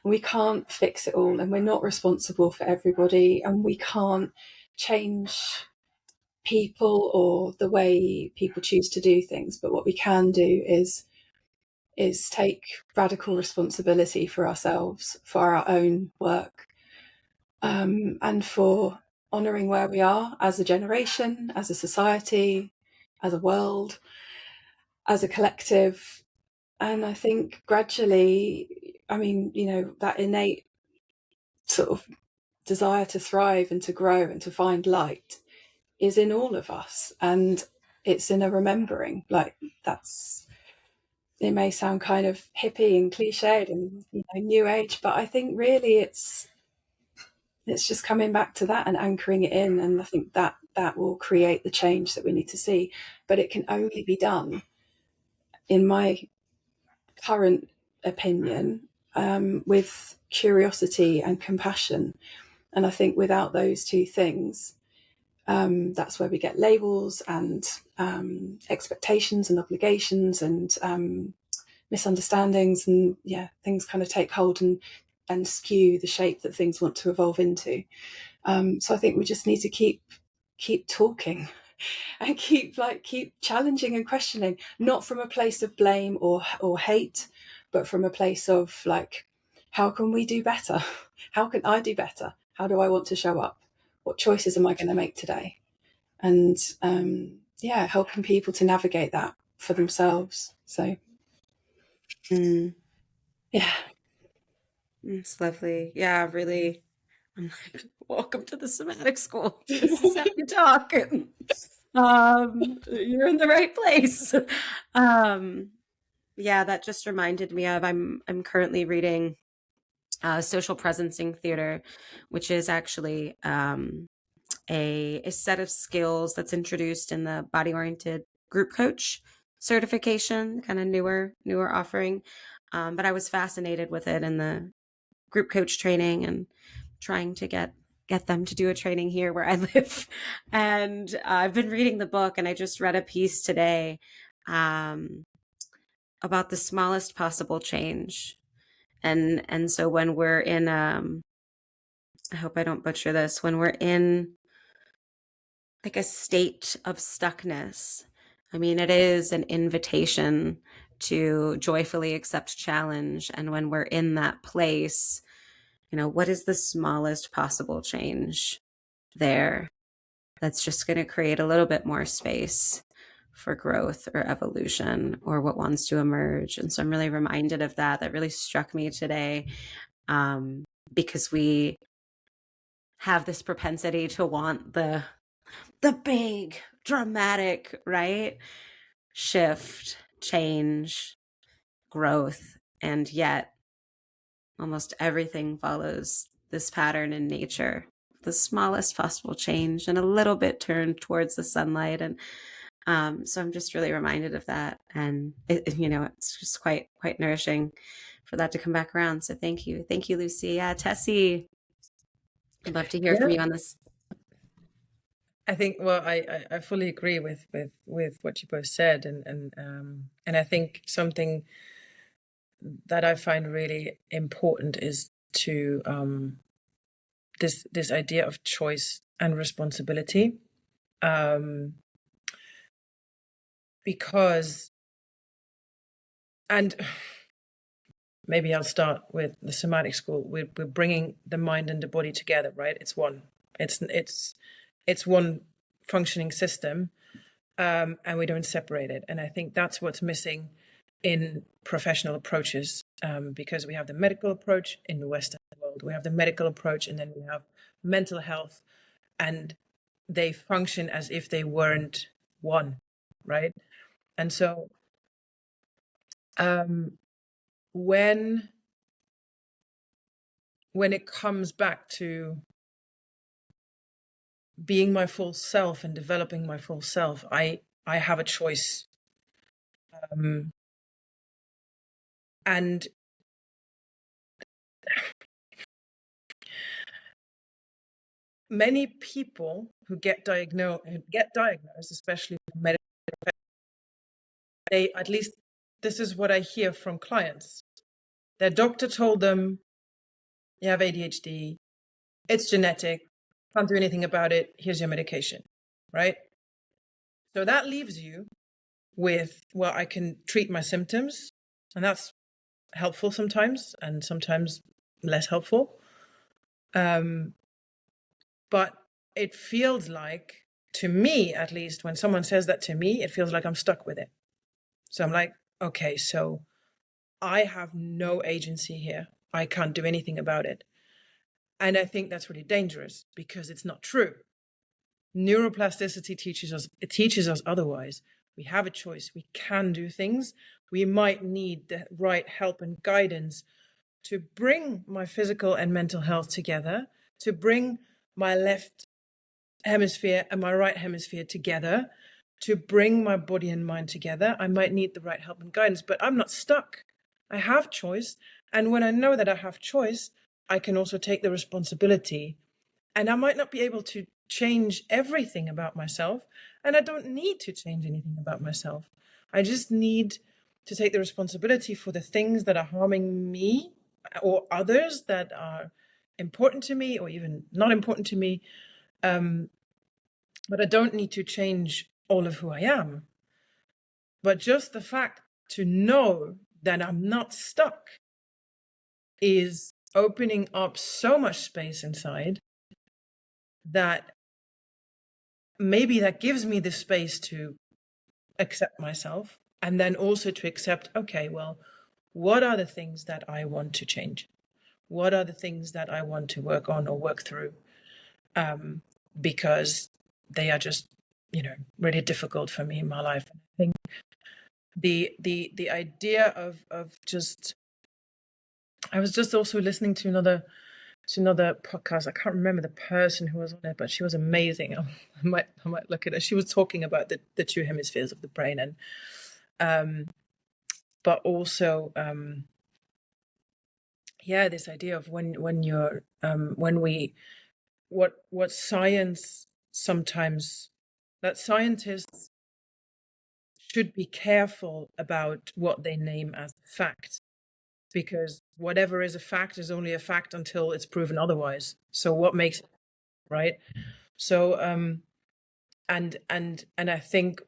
And we can't fix it all, and we're not responsible for everybody, and we can't change people or the way people choose to do things. But what we can do is take radical responsibility for ourselves, for our own work, and for honouring where we are as a generation, as a society, as a world, as a collective. And I think gradually, I mean, that innate sort of desire to thrive and to grow and to find light is in all of us. And it's in a remembering. Like, it may sound kind of hippie and cliched and new age, but I think really it's just coming back to that and anchoring it in. And I think that will create the change that we need to see. But it can only be done, in my current opinion, with curiosity and compassion. And I think without those two things, that's where we get labels and expectations and obligations and misunderstandings, and things kind of take hold and skew the shape that things want to evolve into. So I think we just need to keep talking and keep challenging and questioning, not from a place of blame or hate, but from a place of like, how can we do better? How can I do better? How do I want to show up? What choices am I going to make today? And helping people to navigate that for themselves. So yeah, it's lovely. Yeah, really. I'm like, welcome to the somatic school. This is how you talk. You're in the right place. Yeah, that just reminded me of I'm currently reading Social Presencing Theater, which is actually a set of skills that's introduced in the body oriented group coach certification, kind of newer offering. But I was fascinated with it in the group coach training and trying to get them to do a training here where I live. And I've been reading the book, and I just read a piece today about the smallest possible change. And so when we're in, I hope I don't butcher this, when we're in like a state of stuckness, I mean, it is an invitation to joyfully accept challenge. And when we're in that place, what is the smallest possible change there that's just going to create a little bit more space for growth or evolution or what wants to emerge? And so I'm really reminded of that. That really struck me today, because we have this propensity to want the big, dramatic, right? Shift, change, growth. And yet almost everything follows this pattern in nature. The smallest possible change and a little bit turned towards the sunlight. And so I'm just really reminded of that. And it's just quite nourishing for that to come back around. So thank you, Lucy. Tessy, I'd love to hear from you on this. I think, well, I fully agree with what you both said, and I think something that I find really important is to this idea of choice and responsibility, because, and maybe I'll start with the somatic school. We're bringing the mind and the body together, right? It's one. It's one functioning system, and we don't separate it. And I think that's what's missing in professional approaches, because we have the medical approach in the Western world. We have the medical approach, and then we have mental health, and they function as if they weren't one, right? And so when it comes back to being my full self and developing my full self, I have a choice. And many people who get diagnosed, especially medical, they, at least this is what I hear from clients. Their doctor told them, you have ADHD, it's genetic, can't do anything about it, here's your medication, right? So that leaves you with, well, I can treat my symptoms, and that's helpful sometimes, and sometimes less helpful. But it feels like, to me at least, when someone says that to me, it feels like I'm stuck with it. So I'm like, okay, so I have no agency here. I can't do anything about it. And I think that's really dangerous because it's not true. Neuroplasticity teaches us otherwise. We have a choice. We can do things. We might need the right help and guidance to bring my physical and mental health together, to bring my left hemisphere and my right hemisphere together, to bring my body and mind together. I might need the right help and guidance, but I'm not stuck. I have choice. And when I know that I have choice, I can also take the responsibility. And I might not be able to change everything about myself. And I don't need to change anything about myself. I just need to take the responsibility for the things that are harming me or others that are important to me or even not important to me. But I don't need to change all of who I am. But just the fact to know that I'm not stuck is opening up so much space inside that maybe that gives me the space to accept myself, and then also to accept, okay, well, what are the things that I want to change? What are the things that I want to work on or work through? Because they are just, really difficult for me in my life. I think the idea of just, I was just also listening to another podcast. I can't remember the person who was on it, but she was amazing. I might look at her. She was talking about the two hemispheres of the brain, and but also this idea of when you're what science sometimes, that scientists should be careful about what they name as fact, because whatever is a fact is only a fact until it's proven otherwise. So what makes it right? So and I think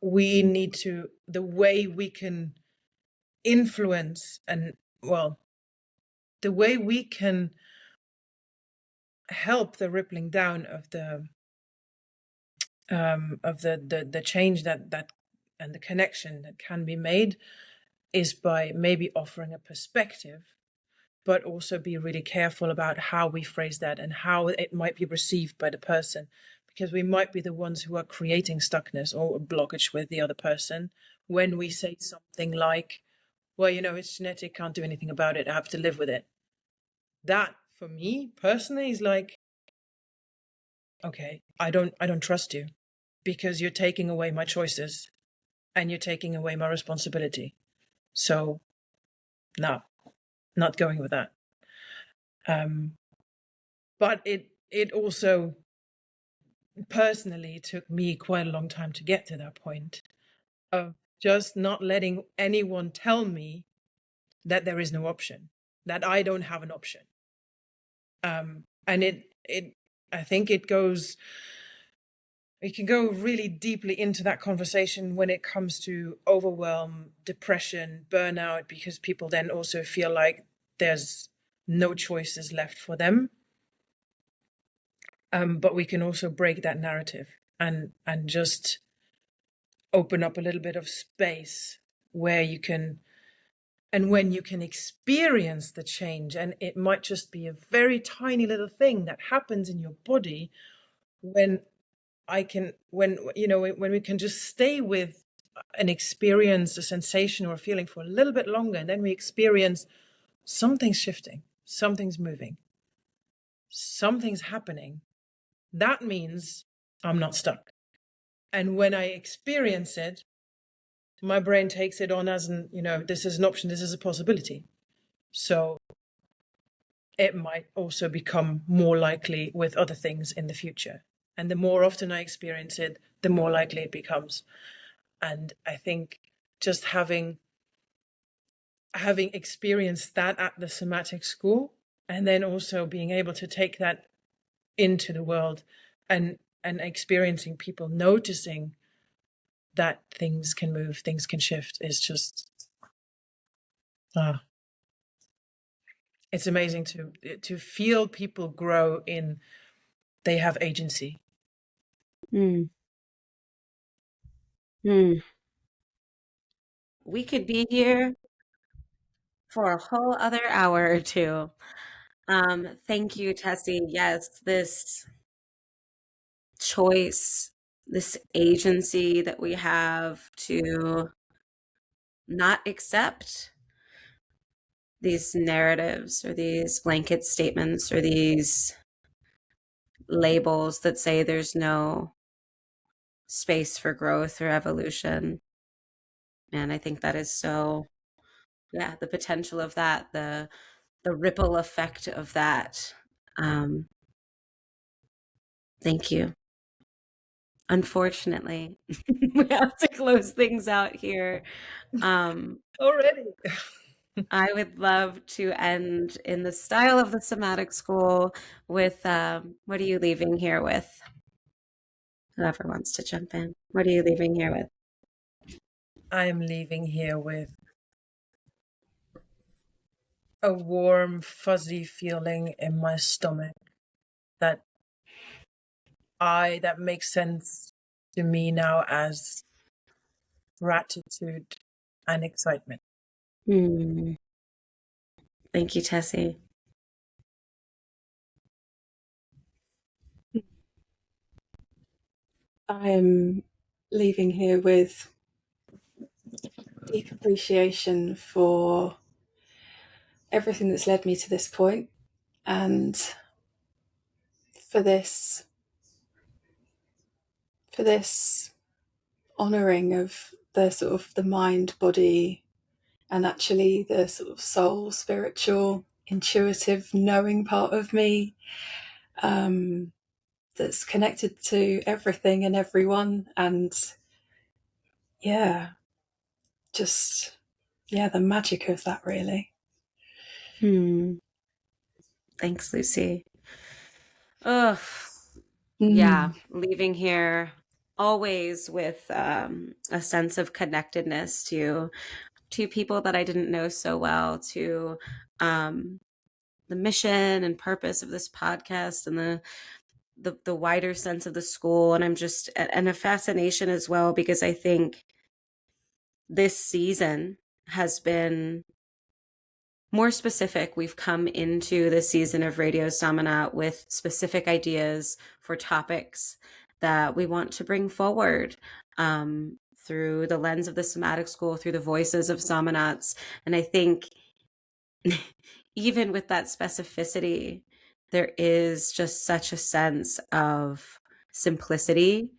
we need to, the way we can influence and, well, the way we can help the rippling down of the change that and the connection that can be made is by maybe offering a perspective, but also be really careful about how we phrase that and how it might be received by the person, because we might be the ones who are creating stuckness or a blockage with the other person when we say something like, well, it's genetic, can't do anything about it, I have to live with it. That, for me personally, is like, okay, I don't trust you, because you're taking away my choices and you're taking away my responsibility. So no, not going with that. But it also personally took me quite a long time to get to that point of just not letting anyone tell me that there is no option, that I don't have an option. And it I think it can go really deeply into that conversation when it comes to overwhelm, depression, burnout, because people then also feel like there's no choices left for them. But we can also break that narrative and just open up a little bit of space where you can, and when you can experience the change, and it might just be a very tiny little thing that happens in your body when we can just stay with an experience, a sensation or a feeling for a little bit longer, and then we experience something's shifting, something's moving, something's happening. that means I'm not stuck. And when I experience it, my brain takes it on as this is an option, this is a possibility. So it might also become more likely with other things in the future. And the more often I experience it, the more likely it becomes. And I think just having experienced that at the somatic school, and then also being able to take that into the world and experiencing people noticing that things can move, things can shift, is just it's amazing to feel people grow in, they have agency. We could be here for a whole other hour or two. Thank you, Tessy. Yes, this choice, this agency that we have to not accept these narratives or these blanket statements or these labels that say there's no space for growth or evolution. And I think that is so, yeah, the potential of that, the ripple effect of that. Thank you. Unfortunately, we have to close things out here. Already. I would love to end in the style of the somatic school with what are you leaving here with? Whoever wants to jump in. What are you leaving here with? I am leaving here with a warm, fuzzy feeling in my stomach that makes sense to me now as gratitude and excitement. Thank you, Tessy. I am leaving here with deep appreciation for everything that's led me to this point, and for this honouring of the sort of the mind, body, and actually the sort of soul, spiritual, intuitive, knowing part of me, that's connected to everything and everyone. And the magic of that, really. Thanks, Lucy. Yeah, leaving here always with a sense of connectedness to people that I didn't know so well, to the mission and purpose of this podcast and the wider sense of the school. And I'm just, and a fascination as well, because I think this season has been more specific. We've come into the season of Radio Samana with specific ideas for topics that we want to bring forward through the lens of the somatic school, through the voices of Samanats. And I think even with that specificity, there is just such a sense of simplicity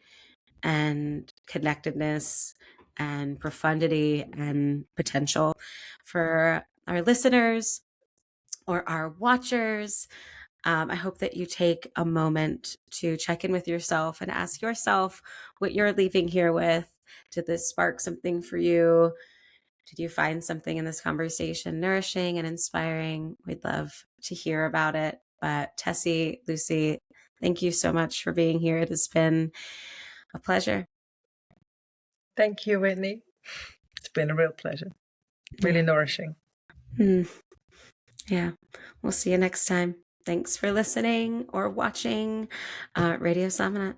and connectedness and profundity and potential for our listeners or our watchers. I hope that you take a moment to check in with yourself and ask yourself what you're leaving here with. Did this spark something for you? Did you find something in this conversation nourishing and inspiring? We'd love to hear about it. But Tessy, Lucy, thank you so much for being here. It has been a pleasure. Thank you, Whitney. It's been a real pleasure. Really nourishing. Yeah. We'll see you next time. Thanks for listening or watching Radio Samanat.